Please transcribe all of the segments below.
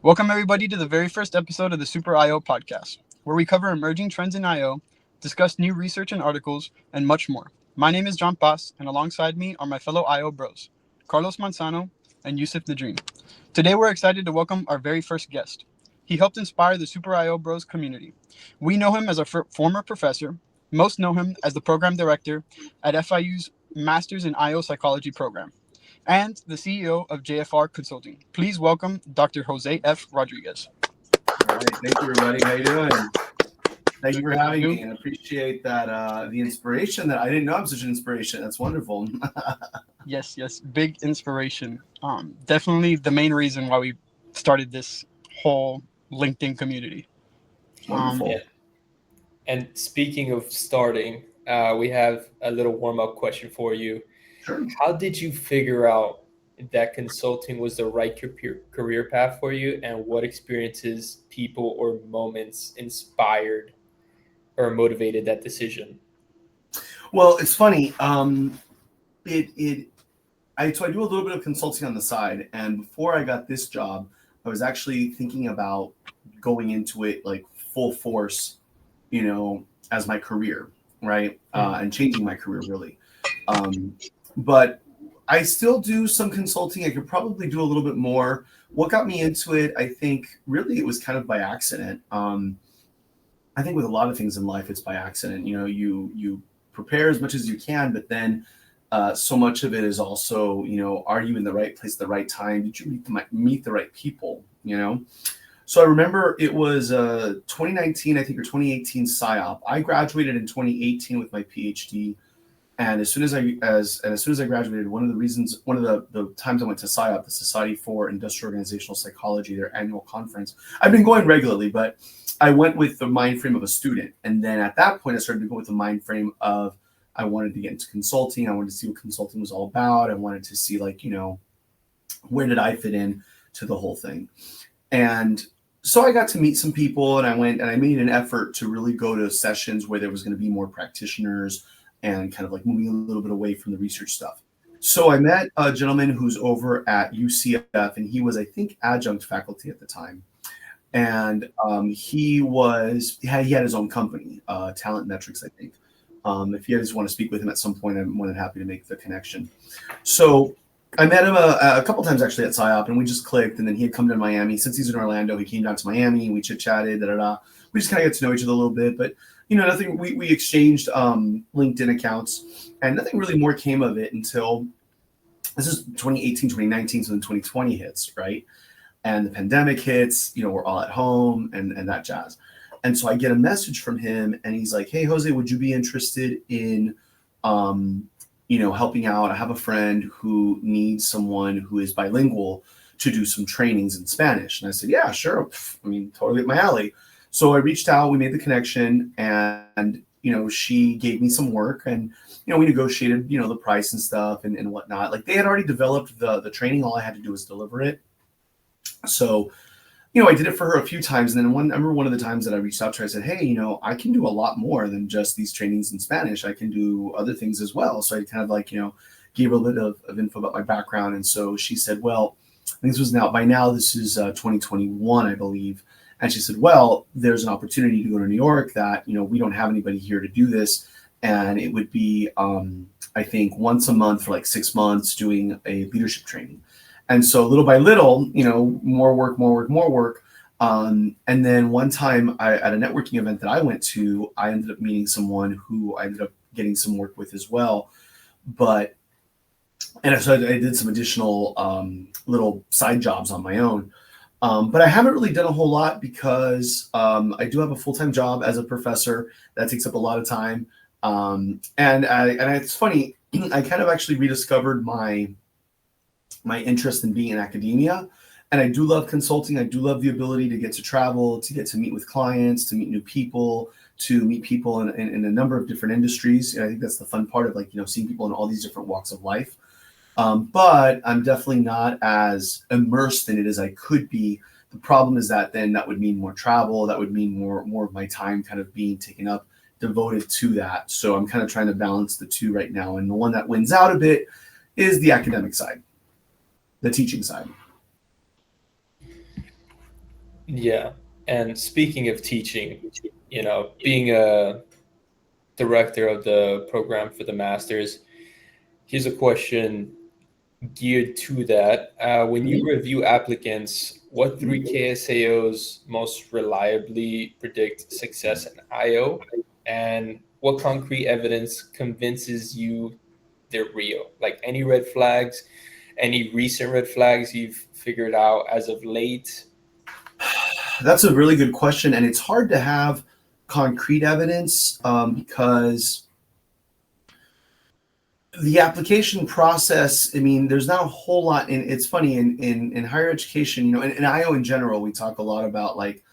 Welcome, everybody, to the very first episode of the Super IO podcast, where we cover emerging trends in IO, discuss new research and articles, and much more. My name is John Paz, and alongside me are my fellow IO bros, Carlos Manzano and Yusuf Nadreem. Today, we're excited to welcome our very first guest. He helped inspire the Super IO Bros community. We know him as a former professor, most know him as the program director at FIU's Masters in IO Psychology program, and the CEO of JFR Consulting. Please welcome Dr. Jose F. Rodriguez. All right, thank you, everybody. How you doing? Thank you Doing for great, having you? me, and appreciate that the inspiration. That I didn't know I'm such an inspiration. That's wonderful. Yes, big inspiration. Definitely the main reason why we started this whole LinkedIn community. Um, Wonderful. Yeah. And speaking of starting, we have a little warm up question for you. Sure. How did you figure out that consulting was the right career path for you, and what experiences, people, or moments inspired or motivated that decision? Well, it's funny. I do a little bit of consulting on the side, and before I got this job, I was actually thinking about going into it like full force, as my career, right? And changing my career really. But I still do some consulting. I could probably do a little bit more. What got me into it, I think, really it was kind of by accident. I think with a lot of things in life, it's by accident. You prepare as much as you can, but then so much of it is also, are you in the right place at the right time? Did you meet the right people? So I remember it was 2019, I think, or 2018 PSYOP. I graduated in 2018 with my Ph.D. And as soon as I graduated, one of the times I went to PSYOP, the Society for Industrial Organizational Psychology, their annual conference. I've been going regularly, but I went with the mind frame of a student. And then at that point, I started to go with the mind frame of I wanted to get into consulting. I wanted to see what consulting was all about. I wanted to see, where did I fit in to the whole thing? And so I got to meet some people, and I went and I made an effort to really go to sessions where there was going to be more practitioners and kind of like moving a little bit away from the research stuff. So I met a gentleman who's over at UCF, and he was, I think, adjunct faculty at the time. And he had his own company, Talent Metrics, I think. If you guys want to speak with him at some point, I'm more than happy to make the connection. So I met him a couple times actually at PSYOP, and we just clicked. And then he had come to Miami. Since he's in Orlando, he came down to Miami. We chit-chatted, We just kind of got to know each other a little bit. But, nothing, we exchanged LinkedIn accounts, and nothing really more came of it until this is 2018, 2019, so then 2020 hits, right? And the pandemic hits, we're all at home and that jazz. And so I get a message from him, and he's like, "Hey, Jose, would you be interested in, helping out? I have a friend who needs someone who is bilingual to do some trainings in Spanish." And I said, "Yeah, sure. Totally up my alley." So I reached out, we made the connection, and, she gave me some work, and, we negotiated, the price and stuff and whatnot. Like, they had already developed the training. All I had to do was deliver it. So, I did it for her a few times. And then I remember one of the times that I reached out to her, I said, "Hey, I can do a lot more than just these trainings in Spanish. I can do other things as well." So I kind of gave her a little bit of info about my background. And so she said, "Well, I think this is 2021, I believe." And she said, "Well, there's an opportunity to go to New York that, we don't have anybody here to do this. And it would be, I think, once a month for like 6 months doing a leadership training." And so little by little, more work. And then one time at a networking event that I went to, I ended up meeting someone who I ended up getting some work with as well. So I did some additional little side jobs on my own. But I haven't really done a whole lot because I do have a full-time job as a professor that takes up a lot of time. And it's funny, I kind of actually rediscovered my interest in being in academia. And I do love consulting. I do love the ability to get to travel, to get to meet with clients, to meet new people, to meet people in a number of different industries. And I think that's the fun part of seeing people in all these different walks of life. But I'm definitely not as immersed in it as I could be. The problem is that then that would mean more travel. That would mean more of my time kind of being taken up, devoted to that. So I'm kind of trying to balance the two right now. And the one that wins out a bit is the academic side, the teaching side. Yeah. And speaking of teaching, being a director of the program for the masters, here's a question geared to that. When you review applicants, what three KSAOs most reliably predict success in IO? And what concrete evidence convinces you they're real? Like any red flags, any recent red flags you've figured out as of late? That's a really good question, and it's hard to have concrete evidence because the application process, I mean, there's not a whole lot in it's funny in higher education, in IO in general, we talk a lot about like,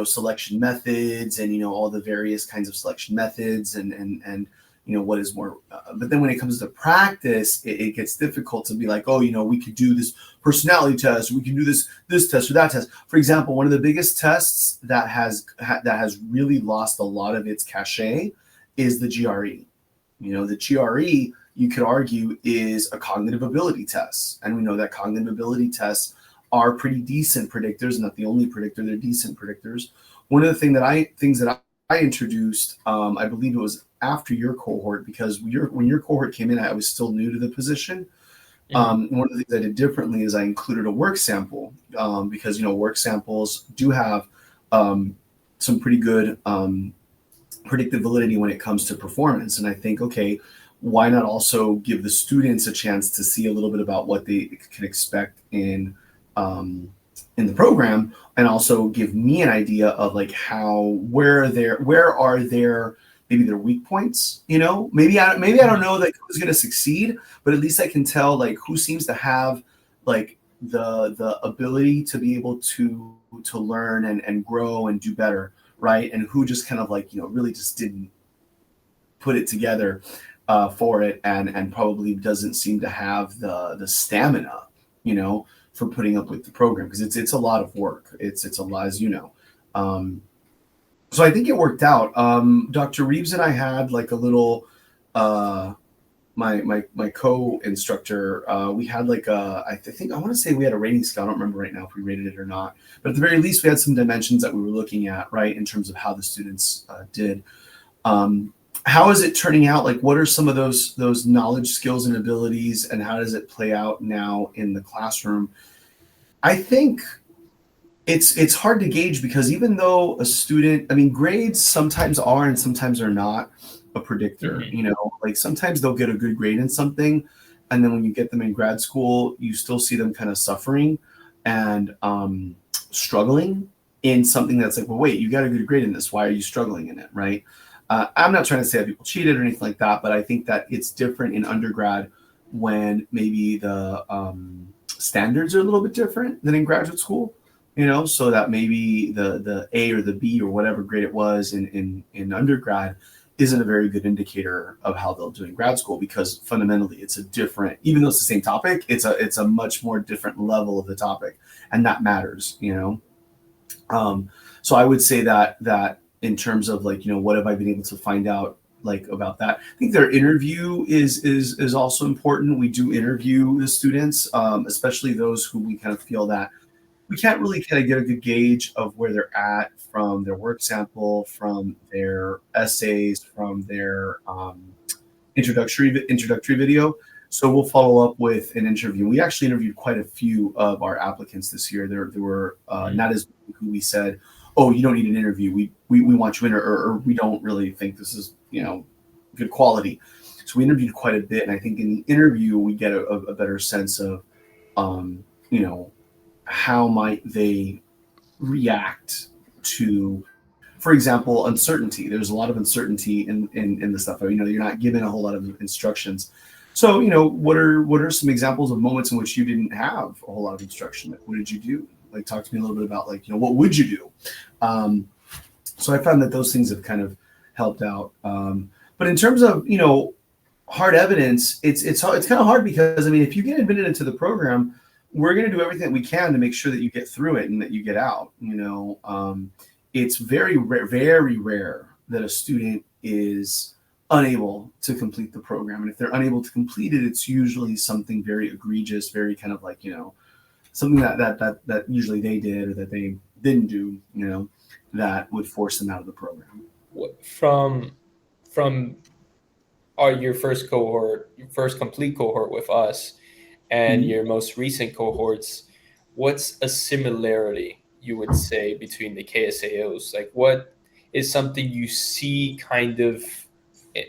selection methods and all the various kinds of selection methods and what is more but then when it comes to practice, it gets difficult to be like, oh, we could do this personality test, we can do this test or that test. For example, one of the biggest tests that has really lost a lot of its cachet is the GRE. The GRE, you could argue, is a cognitive ability test. And we know that cognitive ability tests are pretty decent predictors, not the only predictor, they're decent predictors. One of the things that I introduced, I believe it was after your cohort, because when your cohort came in, I was still new to the position. One of the things I did differently is I included a work sample because, work samples do have some pretty good predictability when it comes to performance. And I think, okay, why not also give the students a chance to see a little bit about what they can expect in the program, and also give me an idea of like where are their maybe their weak points. Maybe I don't know like who's going to succeed, but at least I can tell like who seems to have like the ability to be able to learn and grow and do better, right? And who just kind of like really just didn't put it together for it, and probably doesn't seem to have the stamina, for putting up with the program, because it's a lot of work. It's a lot, as you know. So I think it worked out. Dr. Reeves and I had like a little my co-instructor, we had like I want to say we had a rating scale. I don't remember right now if we rated it or not, but at the very least we had some dimensions that we were looking at, right, in terms of how the students did. How is it turning out? Like, what are some of those knowledge, skills, and abilities, and how does it play out now in the classroom? I think it's hard to gauge, because even though a student, I mean, grades sometimes are and sometimes are not a predictor. Like sometimes they'll get a good grade in something, and then when you get them in grad school, you still see them kind of suffering and struggling in something that's like, well, wait, you got a good grade in this, why are you struggling in it, right? I'm not trying to say that people cheated or anything like that, but I think that it's different in undergrad when maybe the standards are a little bit different than in graduate school, so that maybe the A or the B or whatever grade it was in undergrad isn't a very good indicator of how they'll do in grad school, because fundamentally it's a different, even though it's the same topic, it's a much more different level of the topic, and that matters. So I would say that in terms of like, what have I been able to find out like about that? I think their interview is also important. We do interview the students, especially those who we kind of feel that we can't really kind of get a good gauge of where they're at from their work sample, from their essays, from their introductory video. So we'll follow up with an interview. We actually interviewed quite a few of our applicants this year. There were not as many who we said, oh, you don't need an interview. We want you in, or we don't really think this is, good quality. So we interviewed quite a bit. And I think in the interview, we get a better sense of, how might they react to, for example, uncertainty. There's a lot of uncertainty in the stuff. You're not given a whole lot of instructions. So, what are some examples of moments in which you didn't have a whole lot of instruction? Like, what did you do? Like, talk to me a little bit about like, what would you do? So I found that those things have kind of helped out. But in terms of, hard evidence, it's kind of hard, because I mean, if you get admitted into the program, we're going to do everything that we can to make sure that you get through it and that you get out. It's very rare that a student is unable to complete the program. And if they're unable to complete it, it's usually something very egregious, very kind of like, something that usually they did, or that they didn't do, that would force them out of the program. From your first cohort, your first complete cohort with us, and Mhm. your most recent cohorts, what's a similarity you would say between the KSAOs? Like, what is something you see kind of?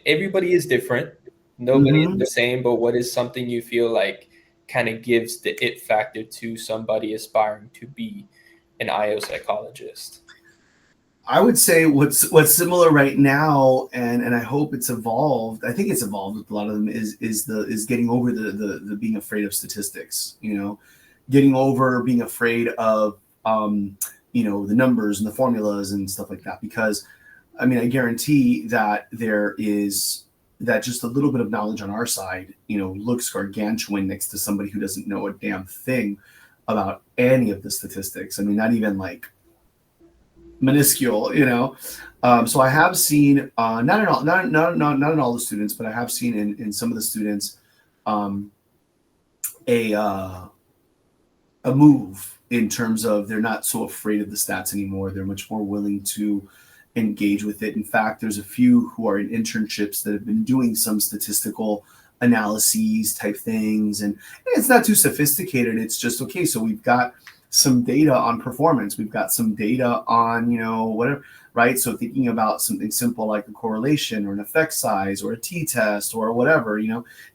Everybody is different. Nobody is Mhm. the same, but what is something you feel like kind of gives the it factor to somebody aspiring to be an IO psychologist? I would say what's similar right now, and I hope it's evolved. I think it's evolved with a lot of them is getting over the being afraid of statistics. Getting over being afraid of the numbers and the formulas and stuff like that. Because I mean, I guarantee that there is that just a little bit of knowledge on our side, looks gargantuan next to somebody who doesn't know a damn thing about any of the statistics. I mean, not even like minuscule. So I have seen, not in all, not in all the students, but I have seen in some of the students, um, a a move in terms of they're not so afraid of the stats anymore. They're much more willing to engage with it. In fact, there's a few who are in internships that have been doing some statistical analyses type things, and it's not too sophisticated. It's just okay. So we've got some data on performance. We've got some data on whatever, right? So thinking about something simple like a correlation or an effect size or a t-test or whatever,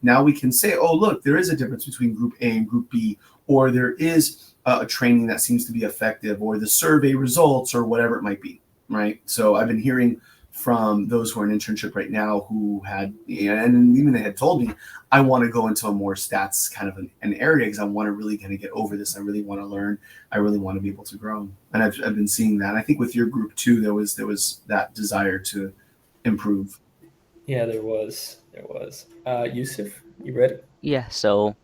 now we can say, oh look, there is a difference between group A and group B, or there is a training that seems to be effective, or the survey results, or whatever it might be, right? So I've been hearing from those who are in internship right now who had, and even they had told me, I want to go into a more stats kind of an area because I want to really kind of get over this. I really want to learn. I really want to be able to grow. And I've been seeing that. I think with your group too, there was that desire to improve. Yeah, there was. There was. Yusuf, you ready? Yeah, so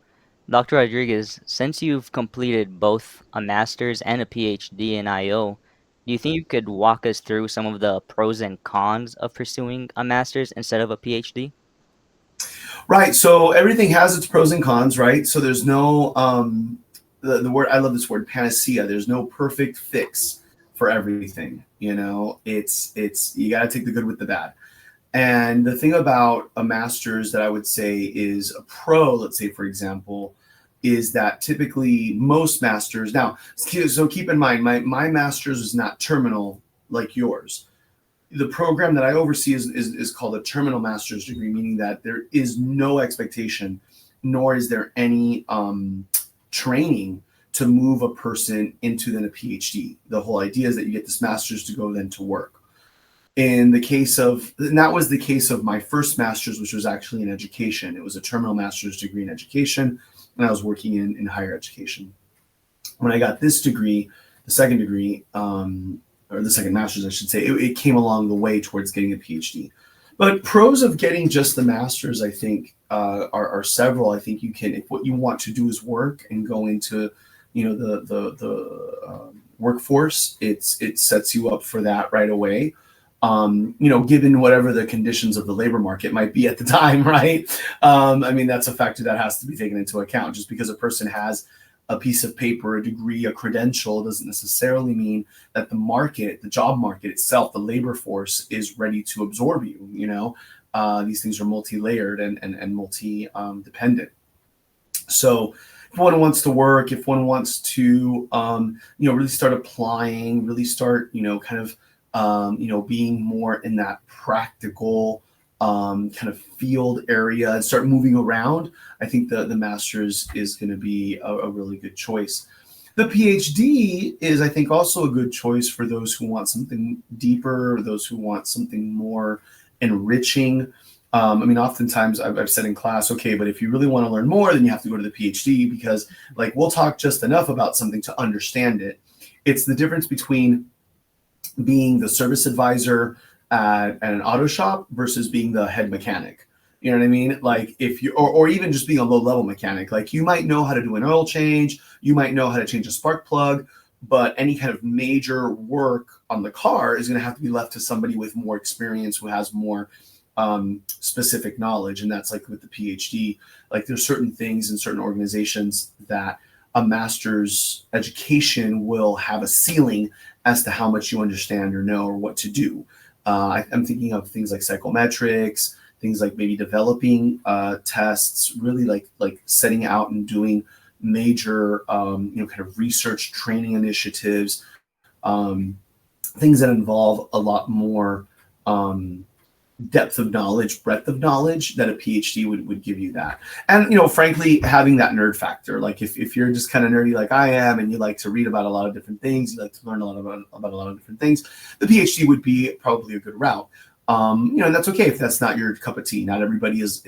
Dr. Rodriguez, since you've completed both a master's and a PhD in IO, do you think you could walk us through some of the pros and cons of pursuing a master's instead of a PhD? Right. So everything has its pros and cons, right? So there's no the word, I love this word, panacea. There's no perfect fix for everything. It's you got to take the good with the bad. And the thing about a master's that I would say is a pro, let's say for example, is that typically most masters now. So keep in mind, my master's is not terminal like yours. The program that I oversee is called a terminal master's degree, meaning that there is no expectation, nor is there any training to move a person into then a PhD. The whole idea is that you get this master's to go then to work. In the case of, and that was the case of my first master's, which was actually in education. It was a terminal master's degree in education, and I was working in higher education. When I got this degree, the second degree, or the second master's, I should say, it came along the way towards getting a PhD. But pros of getting just the master's, I think, are several. I think you can, if what you want to do is work and go into, the workforce, it sets you up for that right away. Given whatever the conditions of the labor market might be at the time, right? I mean, that's a factor that has to be taken into account. Just because a person has a piece of paper, a degree, a credential, doesn't necessarily mean that the job market itself, the labor force is ready to absorb you. These things are multi-layered and multi-dependent. So if one wants to work, if one wants to, really start applying, really start, kind of, being more in that practical kind of field area and start moving around, I think the master's is going to be a really good choice. The PhD is, I think, also a good choice for those who want something deeper, those who want something more enriching. I mean, oftentimes I've said in class, okay, but if you really want to learn more, then you have to go to the PhD because, like, we'll talk just enough about something to understand it. It's the difference between being the service advisor at an auto shop versus being the head mechanic. You know what I mean? Like if you, or even just being a low level mechanic, like you might know how to do an oil change, you might know how to change a spark plug, but any kind of major work on the car is going to have to be left to somebody with more experience, who has more specific knowledge. And that's like with the PhD, like there's certain things in certain organizations that a master's education will have a ceiling as to how much you understand or know or what to do. I'm thinking of things like psychometrics, things like maybe developing tests, really like setting out and doing major kind of research training initiatives, things that involve a lot more depth of knowledge, breadth of knowledge that a PhD would give you that. And, frankly, having that nerd factor, like if you're just kind of nerdy like I am and you like to read about a lot of different things, you like to learn a lot about a lot of different things, the PhD would be probably a good route. And that's okay if that's not your cup of tea. Not everybody is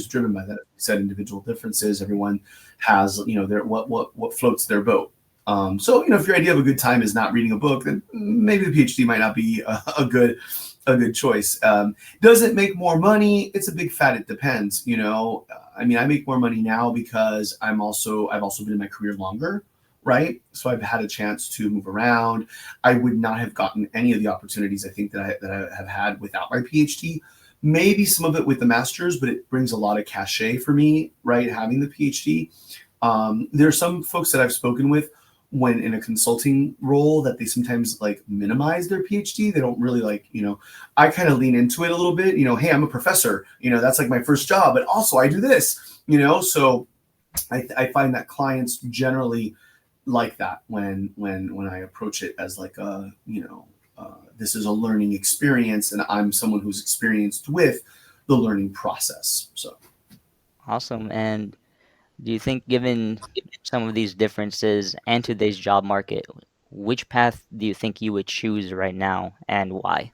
driven by that. You said individual differences. Everyone has, their what floats their boat. So, if your idea of a good time is not reading a book, then maybe the PhD might not be a good choice. Does it make more money? It's a big fat it depends. I make more money now because I've also been in my career longer, right? So I've had a chance to move around. I would not have gotten any of the opportunities I think that I have had without my PhD. Maybe some of it with the master's, but it brings a lot of cachet for me, right? Having the PhD. There are some folks that I've spoken with when in a consulting role that they sometimes like minimize their PhD. They don't really I kind of lean into it a little bit, hey, I'm a professor, that's like my first job, but also I do this, so I find that clients generally like that when I approach it as like this is a learning experience and I'm someone who's experienced with the learning process. So. Awesome. And do you think, given some of these differences and today's job market, which path do you think you would choose right now and why?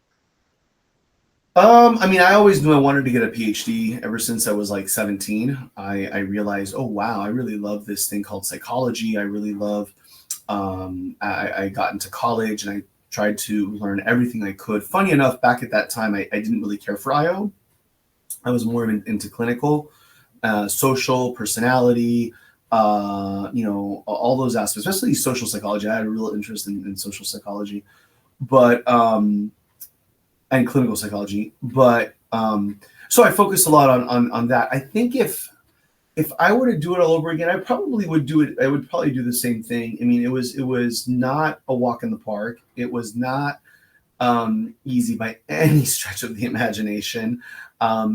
I always knew I wanted to get a PhD ever since I was like 17. I realized, oh, wow, I really love this thing called psychology. I really love, I got into college and I tried to learn everything I could. Funny enough, back at that time, I didn't really care for IO. I was more into clinical, social, personality, all those aspects, especially social psychology. I had a real interest in social psychology, but and clinical psychology. But so I focused a lot on that. I think if I were to do it all over again, I probably would do it. I would probably do the same thing. It was not a walk in the park. It was not easy by any stretch of the imagination.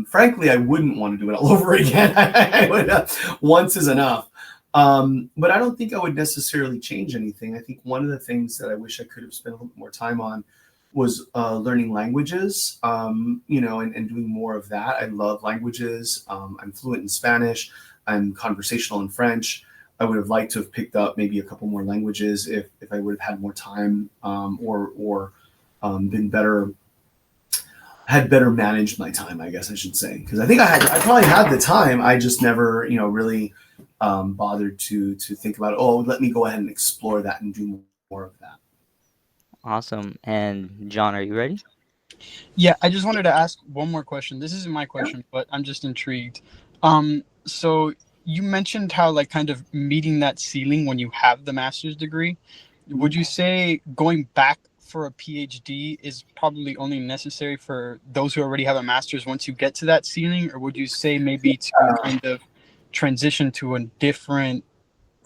Frankly, I wouldn't want to do it all over again. I would, once is enough. But I don't think I would necessarily change anything. I think one of the things that I wish I could have spent a little bit more time on was learning languages, and doing more of that. I love languages. I'm fluent in Spanish. I'm conversational in French. I would have liked to have picked up maybe a couple more languages if I would have had more time, or been better, had better managed my time, I guess I should say. Because I think I probably had the time. I just never, really bothered to think about, oh, let me go ahead and explore that and do more of that. Awesome. And John, are you ready? Yeah, I just wanted to ask one more question. This isn't my question, but I'm just intrigued. So you mentioned how like kind of meeting that ceiling when you have the master's degree. Would you say going back for a PhD is probably only necessary for those who already have a master's once you get to that ceiling, or would you say maybe to kind of transition to a different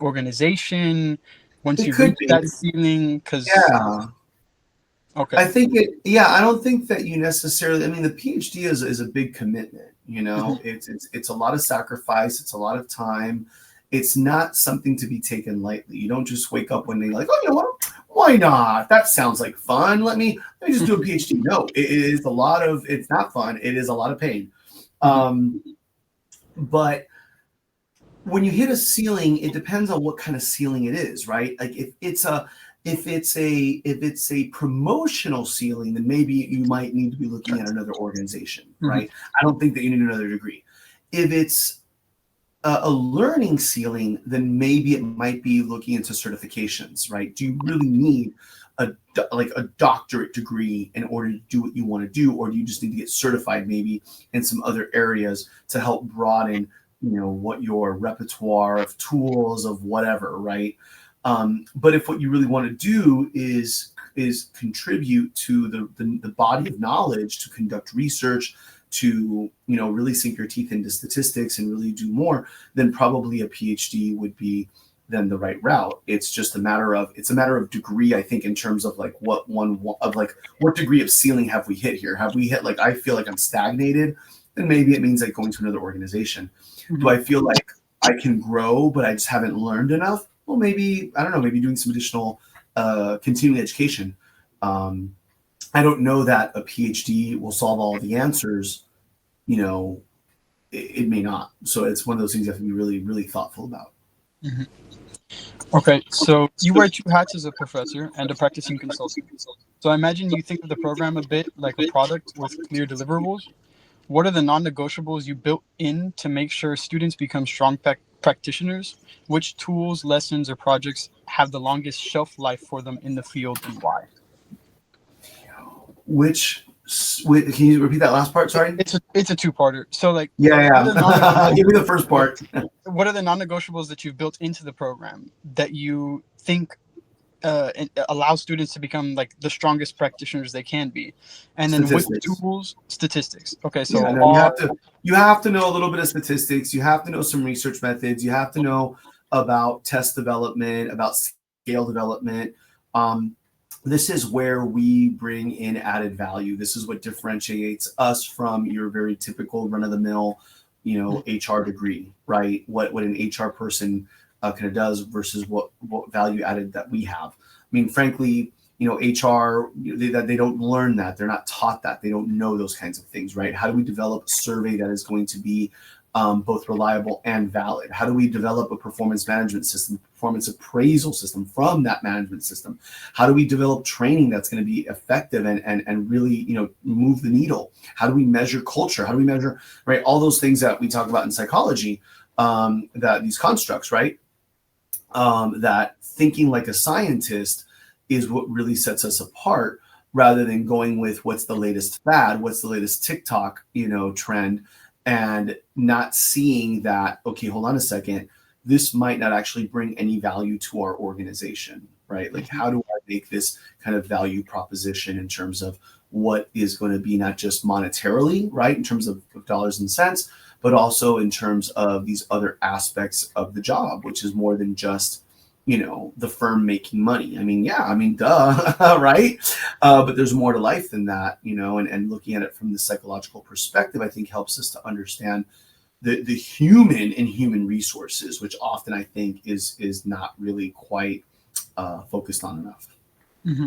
organization once It you could reach be. that ceiling? Because Yeah. okay. I think I don't think that you necessarily, the PhD is a big commitment, Mhm. it's a lot of sacrifice. It's a lot of time. It's not something to be taken lightly. You don't just wake up one day like, oh, what? Why not? That sounds like fun. Let me just do a PhD. No, it is a lot of, it's not fun. It is a lot of pain. But when you hit a ceiling, it depends on what kind of ceiling it is, right? Like if it's a promotional ceiling, then maybe you might need to be looking at another organization, right? I don't think that you need another degree. If it's a learning ceiling, then maybe it might be looking into certifications, right? Do you really need a doctorate degree in order to do what you want to do, or do you just need to get certified maybe in some other areas to help broaden, what your repertoire of tools of whatever, right? But if what you really want to do is contribute to the body of knowledge, to conduct research, to really sink your teeth into statistics and really do more, then probably a PhD would be than the right route. It's just a matter of degree, I think, in terms of like what degree of ceiling have we hit here? Have we hit, like, I feel like I'm stagnated, then maybe it means like going to another organization. Do I feel like I can grow, but I just haven't learned enough? Well, maybe, I don't know, maybe doing some additional continuing education. I don't know that a PhD will solve all of the answers. It may not. So it's one of those things you have to be really, really thoughtful about. Mhm. Okay, so you wear two hats as a professor and a practicing consultant. So I imagine you think of the program a bit like a product with clear deliverables. What are the non-negotiables you built in to make sure students become strong practitioners? Which tools, lessons, or projects have the longest shelf life for them in the field, and why? Can you repeat that last part? Sorry. It's a two-parter. So like, Yeah. Give me the first part. What are the non-negotiables that you've built into the program that you think allow students to become like the strongest practitioners they can be? And then which tools? Statistics. Okay, so yeah, no, you have to know a little bit of statistics. You have to know some research methods. You have to know about test development, about scale development. This is where we bring in added value. This is what differentiates us from your very typical run-of-the-mill, HR degree, right? What an HR person kind of does versus what value added that we have. I mean, frankly, HR, they don't learn that. They're not taught that. They don't know those kinds of things, right? How do we develop a survey that is going to be both reliable and valid? How do we develop a performance management system, performance appraisal system from that management system? How do we develop training that's going to be effective and really, move the needle? How do we measure culture? How do we measure, right? All those things that we talk about in psychology, that these constructs, right? That thinking like a scientist is what really sets us apart, rather than going with what's the latest fad, what's the latest TikTok, trend, and not seeing that, okay, hold on a second, this might not actually bring any value to our organization, right? Like, how do I make this kind of value proposition in terms of what is going to be not just monetarily, right, in terms of dollars and cents, but also in terms of these other aspects of the job, which is more than just, the firm making money. Duh, right? But there's more to life than that, and looking at it from the psychological perspective, I think helps us to understand the human in human resources, which often I think is not really quite focused on enough. Mm-hmm.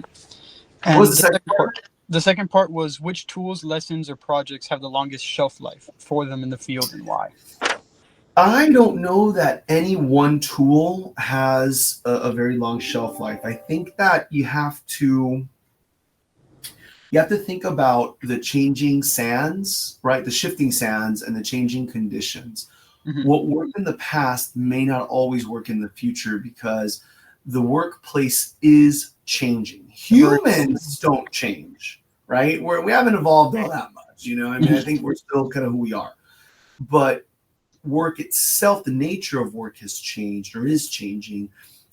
What was the second part? The second part was which tools, lessons, or projects have the longest shelf life for them in the field, and why? I don't know that any one tool has a very long shelf life. I think that you have to think about the changing sands, right? The shifting sands and the changing conditions. Mm-hmm. What worked in the past may not always work in the future, because the workplace is changing. Humans don't change, right? We haven't evolved all that much, I think we're still kind of who we are. But work itself, the nature of work has changed or is changing.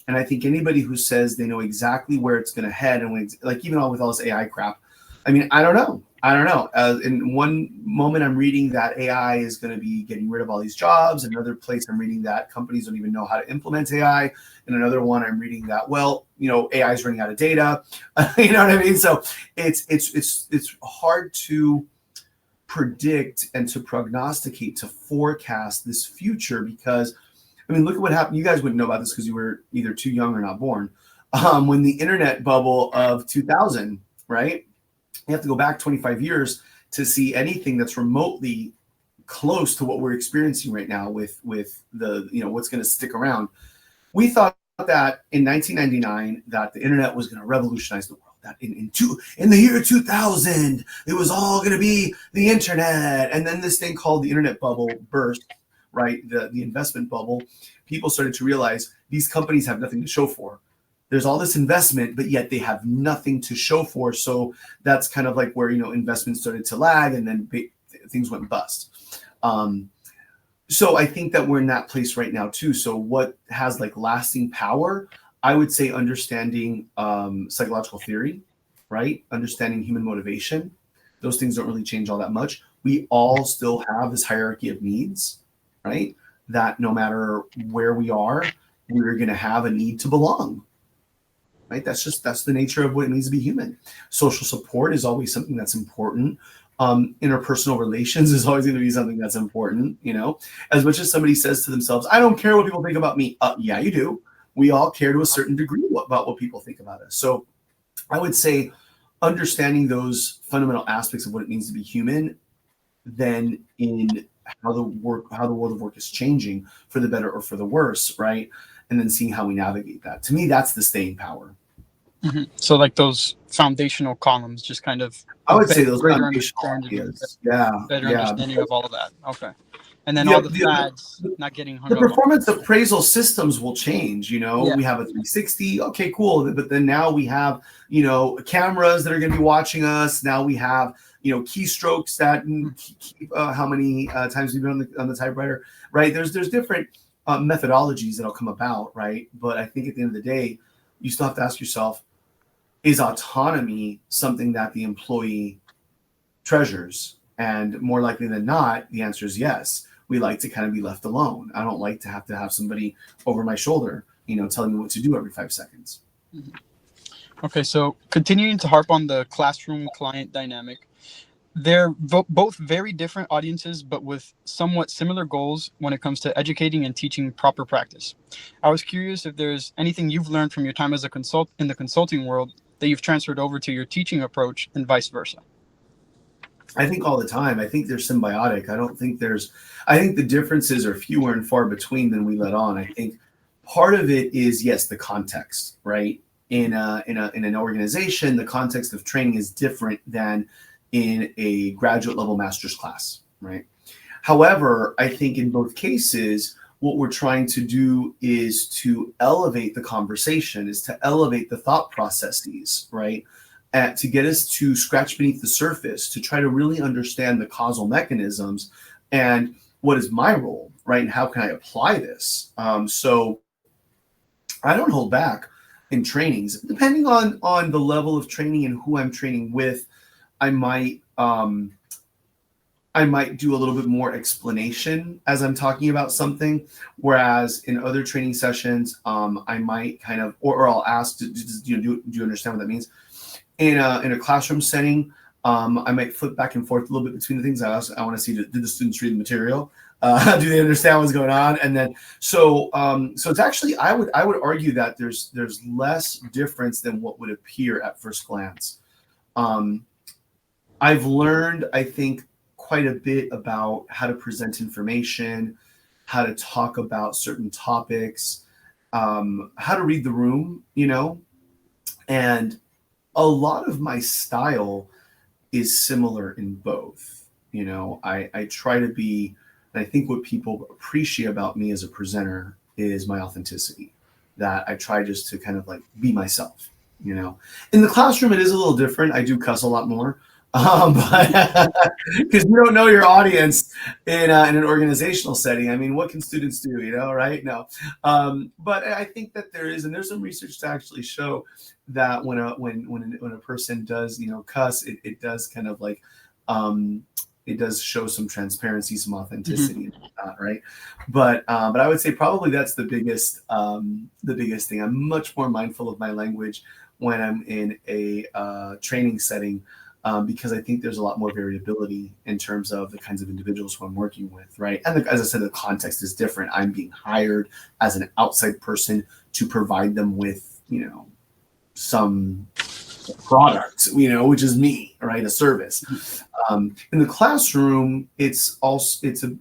And I think anybody who says they know exactly where it's going to head, and like even with all this AI crap, I don't know. In one moment, I'm reading that AI is going to be getting rid of all these jobs. Another place, I'm reading that companies don't even know how to implement AI. And another one, I'm reading that, AI is running out of data. You know what I mean? So it's hard to predict and to prognosticate, to forecast this future, because look at what happened. You guys wouldn't know about this because you were either too young or not born. When the internet bubble of 2000, right? You have to go back 25 years to see anything that's remotely close to what we're experiencing right now with the, what's going to stick around. We thought that in 1999 that the internet was going to revolutionize the world. That in the year 2000, it was all going to be the internet. And then this thing called the internet bubble burst, right? The investment bubble. People started to realize these companies have nothing to show for. There's all this investment, but yet they have nothing to show for. So that's kind of like where, investment started to lag, and then things went bust. So I think that we're in that place right now too. So what has like lasting power? I would say understanding psychological theory, right? Understanding human motivation. Those things don't really change all that much. We all still have this hierarchy of needs, right? That no matter where we are, we're going to have a need to belong, right? That's the nature of what it means to be human. Social support is always something that's important. Interpersonal relations is always going to be something that's important. As much as somebody says to themselves, I don't care what people think about me. Yeah, you do. We all care to a certain degree about what people think about us. So I would say understanding those fundamental aspects of what it means to be human, then in how the world of work is changing for the better or for the worse, right? And then seeing how we navigate that. To me, that's the staying power. Mm-hmm. So like those foundational columns, just kind of I would say those greater foundational understanding, ideas. Yeah, better yeah. understanding of all of that. Okay. And then all The, the the, fads, the, not getting hung the up on. performance appraisal systems will change. Yeah. We have a 360. Okay, cool. But then now we have, cameras that are going to be watching us. Now we have, keystrokes that keep how many times we've been on the typewriter, right? There's different methodologies that'll come about, right? But I think at the end of the day, you still have to ask yourself, is autonomy something that the employee treasures? And more likely than not, the answer is yes. We like to kind of be left alone. I don't like to have somebody over my shoulder, telling me what to do every 5 seconds. Mm-hmm. Okay, so continuing to harp on the classroom client dynamic, they're both very different audiences, but with somewhat similar goals when it comes to educating and teaching proper practice. I was curious if there's anything you've learned from your time as in the consulting world that you've transferred over to your teaching approach and vice versa. I think all the time. I think they're symbiotic. I think the differences are fewer and far between than we let on. I think part of it is, yes, the context, right? In an organization, the context of training is different than in a graduate level master's class, right? However, I think in both cases, what we're trying to do is to elevate the conversation, is to elevate the thought processes, right? To get us to scratch beneath the surface, to try to really understand the causal mechanisms and what is my role, right? And how can I apply this? So I don't hold back in trainings, depending on the level of training and who I'm training with. I might do a little bit more explanation as I'm talking about something, whereas in other training sessions, I might kind of, or I'll ask, do you understand what that means? In a classroom setting, I might flip back and forth a little bit between the things. I want to see, did the students read the material? Do they understand what's going on? And then so it's actually, I would argue that there's less difference than what would appear at first glance. I've learned, I think, quite a bit about how to present information, how to talk about certain topics, how to read the room, and a lot of my style is similar in both. I try to be, and I think what people appreciate about me as a presenter is my authenticity, that I try just to kind of like be myself. In the classroom, it is a little different. I do cuss a lot more. But because you don't know your audience in an organizational setting. I mean, what can students do, right? No. But I think that there's some research to actually show that when a person does, cuss, it does kind of like, it does show some transparency, some authenticity, right? But I would say probably that's the biggest thing. I'm much more mindful of my language when I'm in a training setting. Because I think there's a lot more variability in terms of the kinds of individuals who I'm working with, right? And as I said, the context is different. I'm being hired as an outside person to provide them with, some product, which is me, right? A service. In the classroom, it's a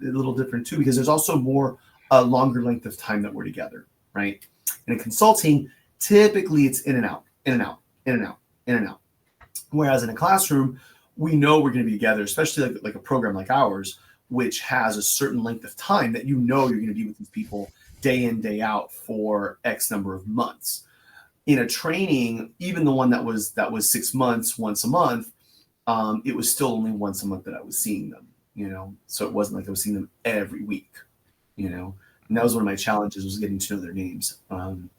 little different too, because there's also more a longer length of time that we're together, right? In a consulting, typically it's in and out, in and out, in and out, in and out. Whereas in a classroom, we know we're going to be together, especially like a program like ours, which has a certain length of time that you're going to be with these people day in, day out for X number of months. In a training, even the one that was 6 months, once a month, it was still only once a month that I was seeing them, So it wasn't like I was seeing them every week, And that was one of my challenges, was getting to know their names. And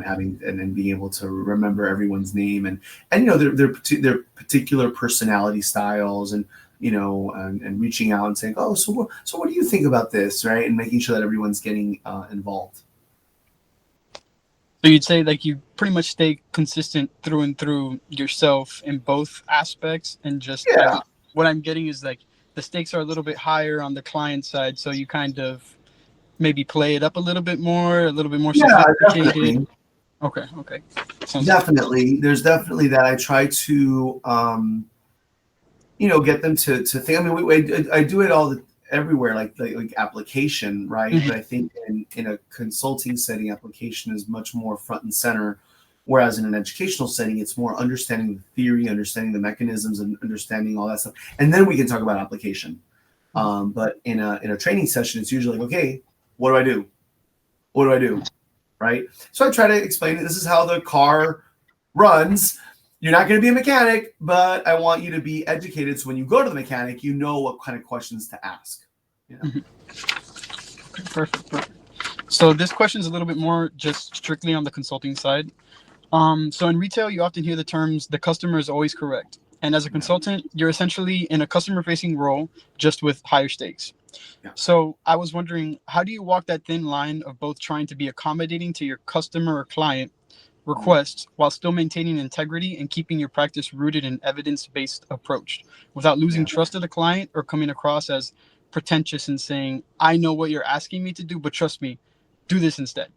having and being able to remember everyone's name and their particular personality styles and and reaching out and saying, oh, so what do you think about this, right? And making sure that everyone's getting involved. So you'd say like you pretty much stay consistent through and through yourself in both aspects, and just Yeah, what I'm getting is like the stakes are a little bit higher on the client side, so you kind of maybe play it up a little bit more yeah, sophisticated. definitely. Okay, okay, sounds good. Definitely. There's definitely that. I try to, get them to think. I mean, I do it everywhere, like application, right? Mhm. But I think in a consulting setting, application is much more front and center. Whereas in an educational setting, it's more understanding the theory, understanding the mechanisms, and understanding all that stuff, and then we can talk about application. But in a training session, it's usually like, okay, what do I do? What do I do? Right? So I try to explain it. This is how the car runs. You're not going to be a mechanic, but I want you to be educated. So when you go to the mechanic, you know what kind of questions to ask. Mhm. Okay, perfect, perfect. So this question is a little bit more just strictly on the consulting side. So in retail, you often hear the terms "the customer is always correct," and as a Yeah. consultant, you're essentially in a customer-facing role, just with higher stakes. Yeah. So I was wondering, how do you walk that thin line of both trying to be accommodating to your customer or client requests while still maintaining integrity and keeping your practice rooted in evidence-based approach, without losing Yeah. trust of the client or coming across as pretentious and saying, "I know what you're asking me to do, but trust me, do this instead."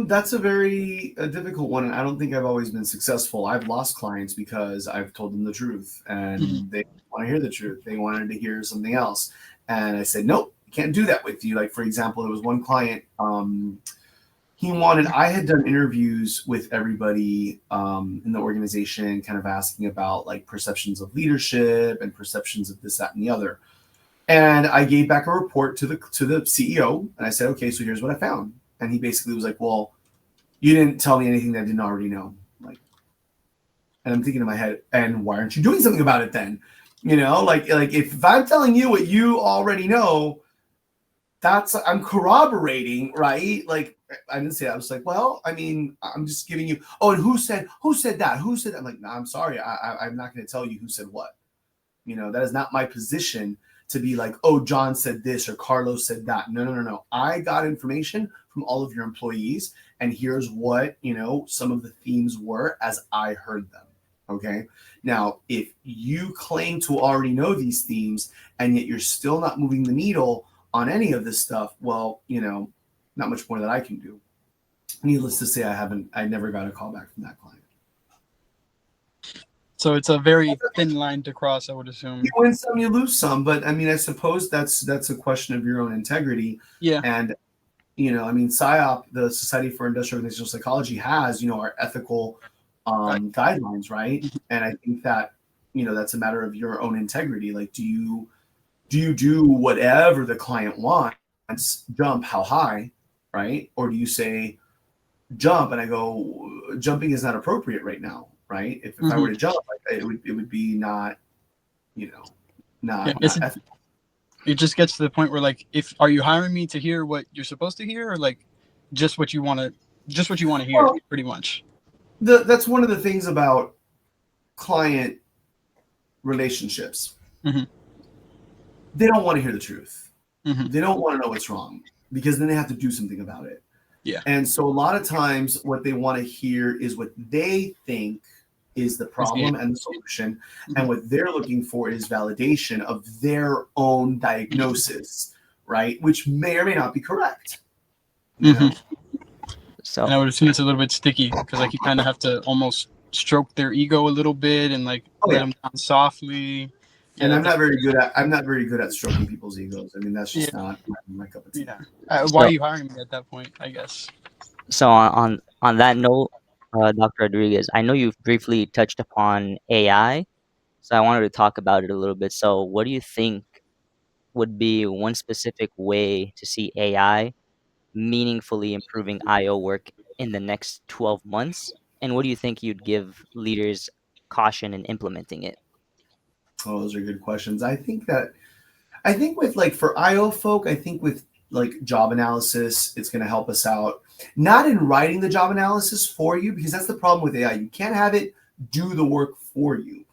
That's a very difficult one, and I don't think I've always been successful. I've lost clients because I've told them the truth, Mhm. and they want to hear the truth. They wanted to hear something else, and I said, "Nope, you can't do that with you." Like for example, there was one client. He wanted. I had done interviews with everybody in the organization, kind of asking about like perceptions of leadership and perceptions of this, that, and the other. And I gave back a report to the CEO, and I said, "Okay, so here's what I found." And he basically was like, "Well, you didn't tell me anything that I didn't already know." Like, and I'm thinking in my head, and why aren't you doing something about it then? Like if I'm telling you what you already know, I'm corroborating, right? Like I didn't say that. I was like, well, I mean, I'm just giving you. Oh, and who said that? Who said that? I'm like, no, I'm sorry, I'm not going to tell you who said what. That is not my position to be like, oh, John said this or Carlos said that. No, no, no, no. I got information from all of your employees, and here's what, some of the themes were as I heard them. Okay. Now, if you claim to already know these themes and yet you're still not moving the needle on any of this stuff, well, not much more that I can do. Needless to say, I never got a call back from that client. So it's a very thin line to cross, I would You assume. win some, you lose some. But I mean, I suppose that's a question of your own integrity. Yeah. And I mean, SIOP, the Society for Industrial Organizational Psychology, has our ethical Right. guidelines, right? And I think that that's a matter of your own integrity. Like, do you do whatever the client wants? Jump how high, right? Or do you say jump, and I go, jumping is not appropriate right now, right? If I Hmm. were to jump, like, it would be not you know Yeah. not ethical. It just gets to the point where like, if are you hiring me to hear what you're supposed to hear, or like just what you want to, hear, Well, pretty much. that's one of the things about client relationships. Hmm. They don't want to hear the truth. Hmm. They don't want to know what's wrong, because then they have to do something about it. Yeah. And so a lot of times what they want to hear is what they think is the Is the problem and the solution. And Mhm. what they're looking for is validation of their own diagnosis, right? Which may or may not be correct. You Mhm. know? So And I would assume it's a little bit sticky because like you kind of have to almost stroke their ego a little bit and like Oh let yeah. them down softly. Yeah, And that does. I'm not very good at stroking people's egos. I mean, that's Yeah, just not my cup of tea. yeah. Why are so you hiring me at that point? I guess. so on that note, Dr. Rodriguez, I know you've briefly touched upon AI, so I wanted to talk about it a little bit. So what do you think would be one specific way to see AI meaningfully improving IO work in the next 12 months? And what do you think you'd give leaders caution in implementing it? Oh, those are good questions. I think with like for IO folk, I think with like job analysis, it's going to help us out. Not in writing the job analysis for you, because that's the problem with AI. You can't have it do the work for you.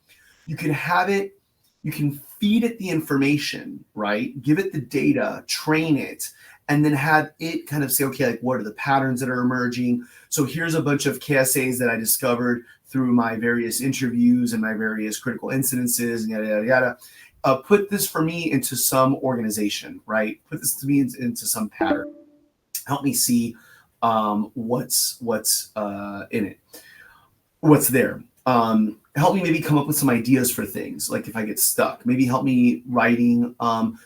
You can have it, you can feed it the information, right? Give it the data, train it, and then had it kind of say, okay, like what are the patterns that are emerging? So here's a bunch of KSAs that I discovered through my various interviews and my various critical incidences and yada, yada, yada. Put this for me into some organization, right? Put this to me into some pattern. Help me see what's in it, what's there. Help me maybe come up with some ideas for things, like if I get stuck. Maybe help me writing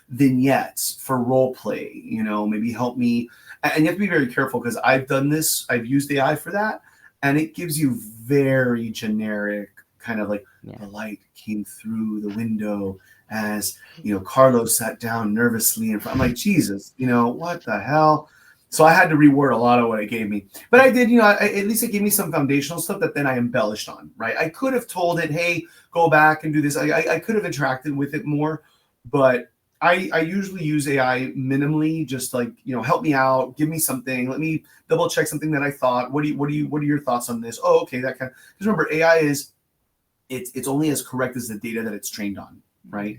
vignettes for role play. Maybe help me. And you have to be very careful because I've done this. I've used AI for that, and it gives you very generic kind of like the light came through the window as Carlos sat down nervously in front. I'm like, Jesus, what the hell? So I had to reword a lot of what it gave me, but I did, at least it gave me some foundational stuff that then I embellished on, right? I could have told it, hey, go back and do this. I could have interacted with it more, but I usually use AI minimally, just like, help me out, give me something, let me double check something that I thought. What are your thoughts on this? Oh, okay, that kind of, because remember, AI it's only as correct as the data that it's trained on, right?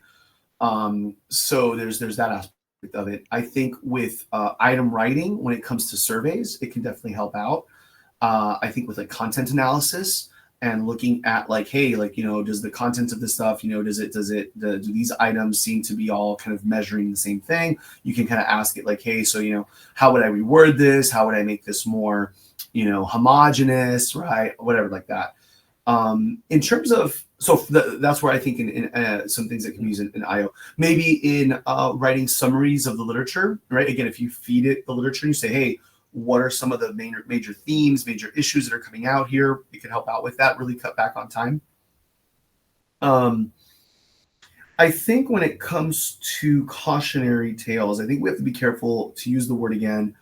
So there's that aspect of it. I think with item writing, when it comes to surveys, it can definitely help out. I think with like content analysis and looking at like, hey, like, does the content of this stuff, do these items seem to be all kind of measuring the same thing? You can kind of ask it like, hey, so, how would I reword this? How would I make this more, homogenous, right? Whatever like that. In terms of, that's where I think in some things that can be used in IO, maybe in writing summaries of the literature, right? Again, if you feed it the literature and you say, hey, what are some of the major themes, major issues that are coming out here? It can help out with that, really cut back on time. I think when it comes to cautionary tales, I think we have to be careful to use the word again,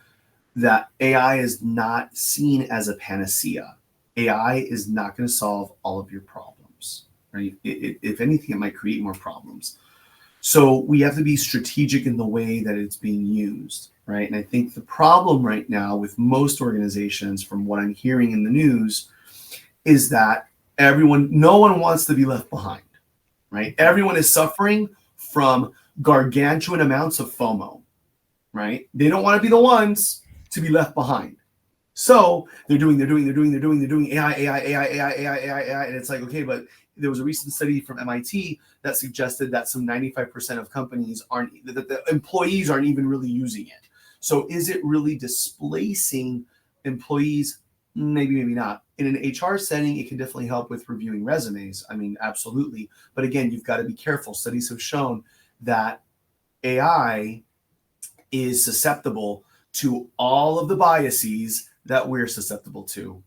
that AI is not seen as a panacea. AI is not going to solve all of your problems, right? If anything, it might create more problems. So we have to be strategic in the way that it's being used, right? And I think the problem right now with most organizations, from what I'm hearing in the news, is that no one wants to be left behind, right? Everyone is suffering from gargantuan amounts of FOMO, right? They don't want to be the ones to be left behind. So they're doing AI, and it's like, okay, but there was a recent study from MIT that suggested that some 95% of companies that the employees aren't even really using it. So is it really displacing employees? Maybe not. In an HR setting, it can definitely help with reviewing resumes. I mean, absolutely. But again, you've got to be careful. Studies have shown that AI is susceptible to all of the biases that we're susceptible to.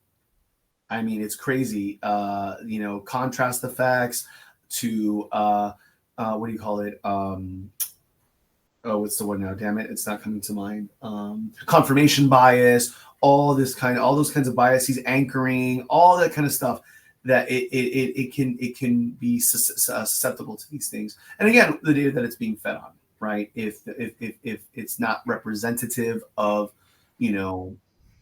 I mean, it's crazy. Contrast effects to what do you call it? What's the word now? Damn it, it's not coming to mind. Confirmation bias, all those kinds of biases, anchoring, all that kind of stuff. That it can be susceptible to these things. And again, the data that it's being fed on, right? If it's not representative of,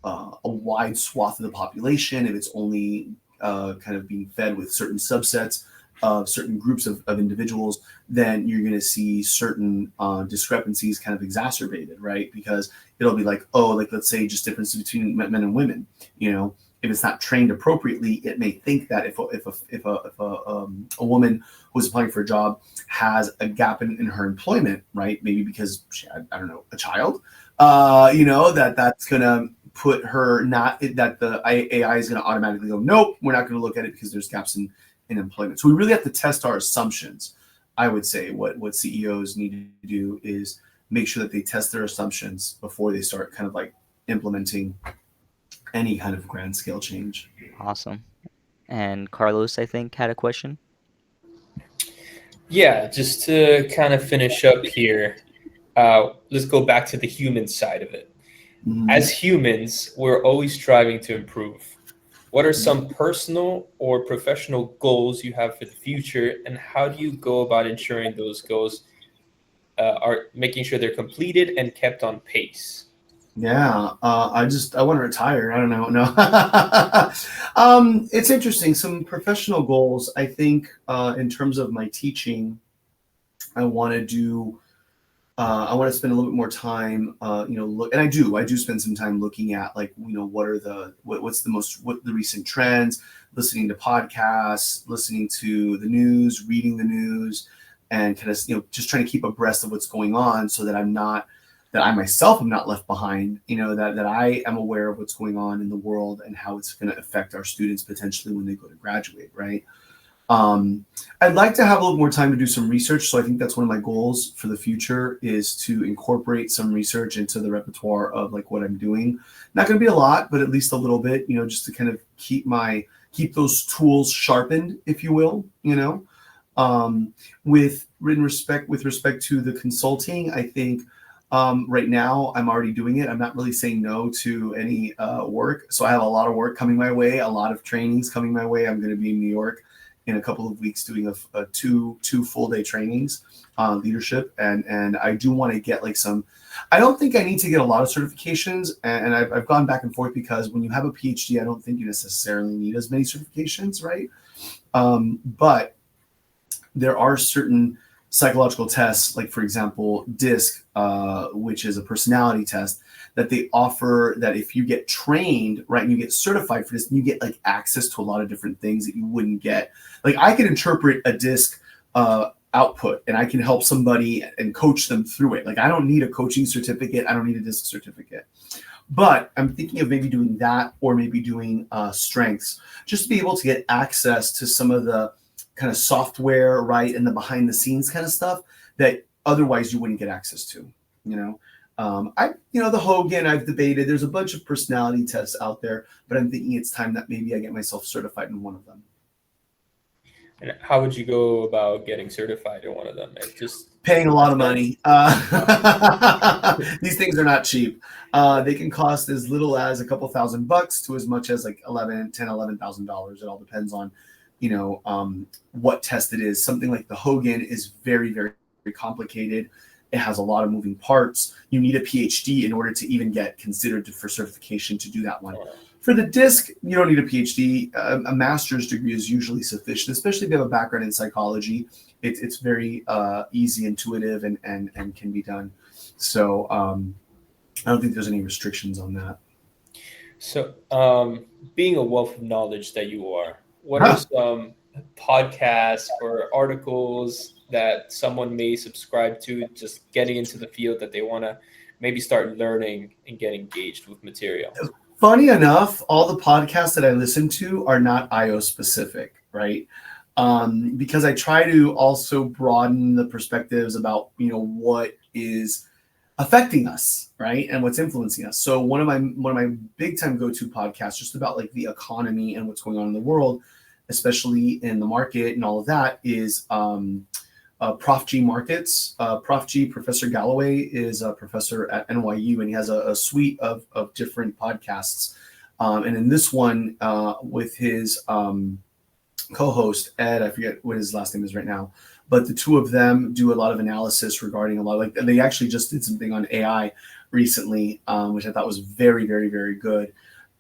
a wide swath of the population, if it's only kind of being fed with certain subsets of certain groups of individuals, then you're going to see certain discrepancies kind of exacerbated, right? Because it'll be like, let's say just difference between men and women. If it's not trained appropriately, it may think that if a woman who's applying for a job has a gap in her employment, right? Maybe because she had, I don't know, a child, that's gonna put her that the AI is gonna automatically go, nope, we're not gonna look at it because there's gaps in employment. So we really have to test our assumptions. I would say what CEOs need to do is make sure that they test their assumptions before they start kind of like implementing any kind of grand scale change. Awesome. And Carlos, I think, had a question. Yeah, just to kind of finish up here, let's go back to the human side of it. Mhm. As humans, we're always striving to improve. What are some personal or professional goals you have for the future, and how do you go about ensuring those goals are making sure they're completed and kept on pace? Yeah, I want to retire. I don't know. No, it's interesting. Some professional goals. I think in terms of my teaching, I want to do I want to spend a little bit more time, look, and I do spend some time looking at like, what's the recent trends, listening to podcasts, listening to the news, reading the news, and kind of, just trying to keep abreast of what's going on so that that I myself am not left behind, that I am aware of what's going on in the world and how it's going to affect our students potentially when they go to graduate, right? I'd like to have a little more time to do some research. So I think that's one of my goals for the future is to incorporate some research into the repertoire of like what I'm doing. Not going to be a lot, but at least a little bit, just to kind of keep those tools sharpened, if you will, with respect to the consulting, I think, right now I'm already doing it. I'm not really saying no to any, work. So I have a lot of work coming my way, a lot of trainings coming my way. I'm going to be in New York in a couple of weeks doing a two full day trainings on leadership. And I do want to get like I don't think I need to get a lot of certifications. And I've gone back and forth because when you have a PhD, I don't think you necessarily need as many certifications, right? But there are certain psychological tests, like for example, DISC, which is a personality test that they offer that if you get trained, right, and you get certified for this, you get like access to a lot of different things that you wouldn't get. Like I can interpret a DISC output and I can help somebody and coach them through it. Like I don't need a coaching certificate. I don't need a DISC certificate. But I'm thinking of maybe doing that or maybe doing strengths, just to be able to get access to some of the kind of software, right, and the behind the scenes kind of stuff that otherwise you wouldn't get access to, the Hogan I've debated. There's a bunch of personality tests out there, but I'm thinking it's time that maybe I get myself certified in one of them. And how would you go about getting certified in one of them? Just paying a lot of money. These things are not cheap. They can cost as little as a couple $1,000 to as much as like $11,000. It all depends on, what test it is. Something like the Hogan is very, very, very complicated. It has a lot of moving parts. You need a PhD in order to even get considered for certification to do that one. For the DISC, you don't need a PhD. A master's degree is usually sufficient, especially if you have a background in psychology. It's very easy, intuitive, and can be done. So I don't think there's any restrictions on that. So being a wealth of knowledge that you are, what are some podcasts or articles that someone may subscribe to, just getting into the field that they want to maybe start learning and get engaged with material? Funny enough, all the podcasts that I listen to are not IO specific, right? Because I try to also broaden the perspectives about, what is affecting us, right? And what's influencing us. So one of my big time go-to podcasts just about like the economy and what's going on in the world, especially in the market and all of that, is Prof G Markets. Prof G, Professor Galloway, is a professor at NYU, and he has a suite of different podcasts. And in this one, with his co-host, Ed, I forget what his last name is right now, but the two of them do a lot of analysis regarding they actually just did something on AI recently, which I thought was very, very, very good.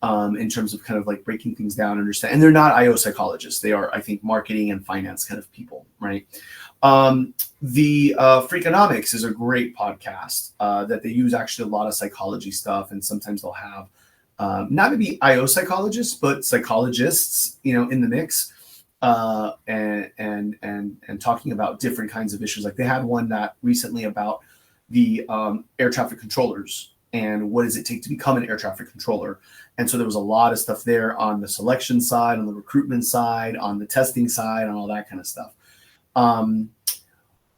In terms of kind of like breaking things down, understand. And they're not IO psychologists. They are, I think, marketing and finance kind of people, right? The Freakonomics is a great podcast that they use actually a lot of psychology stuff. And sometimes they'll have not maybe IO psychologists, but psychologists, in the mix, and talking about different kinds of issues. Like they had one that recently about the air traffic controllers and what does it take to become an air traffic controller. And so there was a lot of stuff there on the selection side, on the recruitment side, on the testing side, on all that kind of stuff.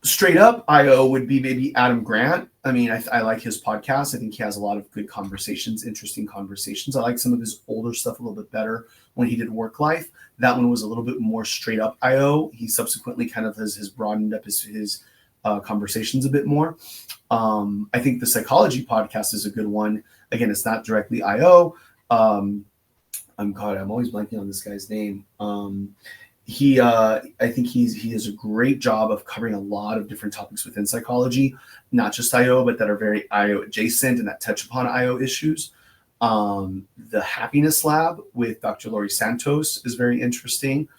Straight up IO would be maybe Adam Grant. I mean, I like his podcast. I think he has a lot of good conversations, interesting conversations. I like some of his older stuff a little bit better when he did Work Life. That one was a little bit more straight up IO. He subsequently kind of has broadened up his conversations a bit more. I think the Psychology podcast is a good one. Again, it's not directly IO. I'm always blanking on this guy's name. I think he does a great job of covering a lot of different topics within psychology, not just IO, but that are very IO adjacent and that touch upon IO issues. The Happiness Lab with Dr. Laurie Santos is very interesting.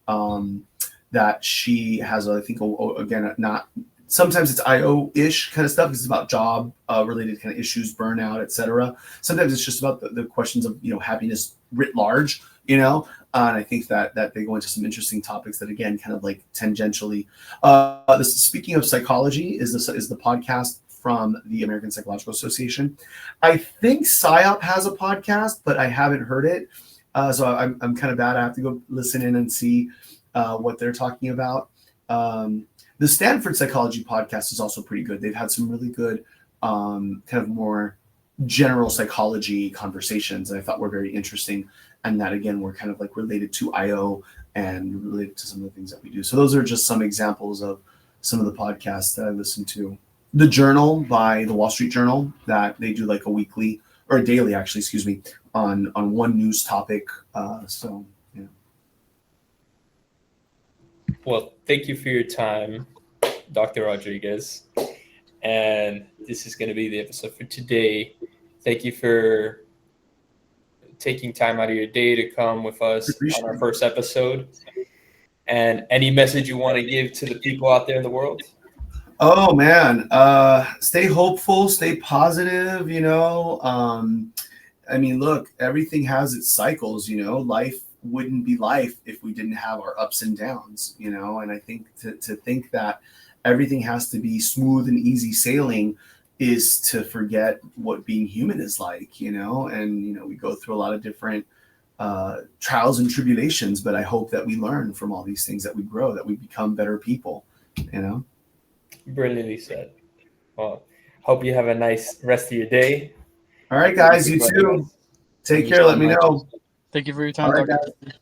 That she has, I think, again, not Sometimes it's IO-ish kind of stuff. It's about job related kind of issues, burnout, etc. Sometimes it's just about the questions of happiness writ large. And I think that they go into some interesting topics that again kind of like tangentially. Speaking of psychology is the podcast from the American Psychological Association. I think PSYOP has a podcast, but I haven't heard it. So I'm kind of bad. I have to go listen in and see what they're talking about. The Stanford Psychology podcast is also pretty good. They've had some really good kind of more general psychology conversations that I thought were very interesting, and that again were kind of like related to IO and related to some of the things that we do. So those are just some examples of some of the podcasts that I listen to. The Journal by the Wall Street Journal, that they do like a weekly or a daily, actually, excuse me, on one news topic. So yeah. Well, thank you for your time, Dr. Rodriguez. And this is going to be the episode for today. Thank you for taking time out of your day to come with us on our first episode. And any message you want to give to the people out there in the world? Oh man, stay hopeful, stay positive. I mean, look, everything has its cycles. Life wouldn't be life if we didn't have our ups and downs. And I think to think that everything has to be smooth and easy sailing is to forget what being human is like. And we go through a lot of different trials and tribulations, but I hope that we learn from all these things, that we grow, that we become better people. Brilliantly said. Well, hope you have a nice rest of your day. All right, guys, you too. Take care. Let me know. Thank you for your time, All right, Dr. guys.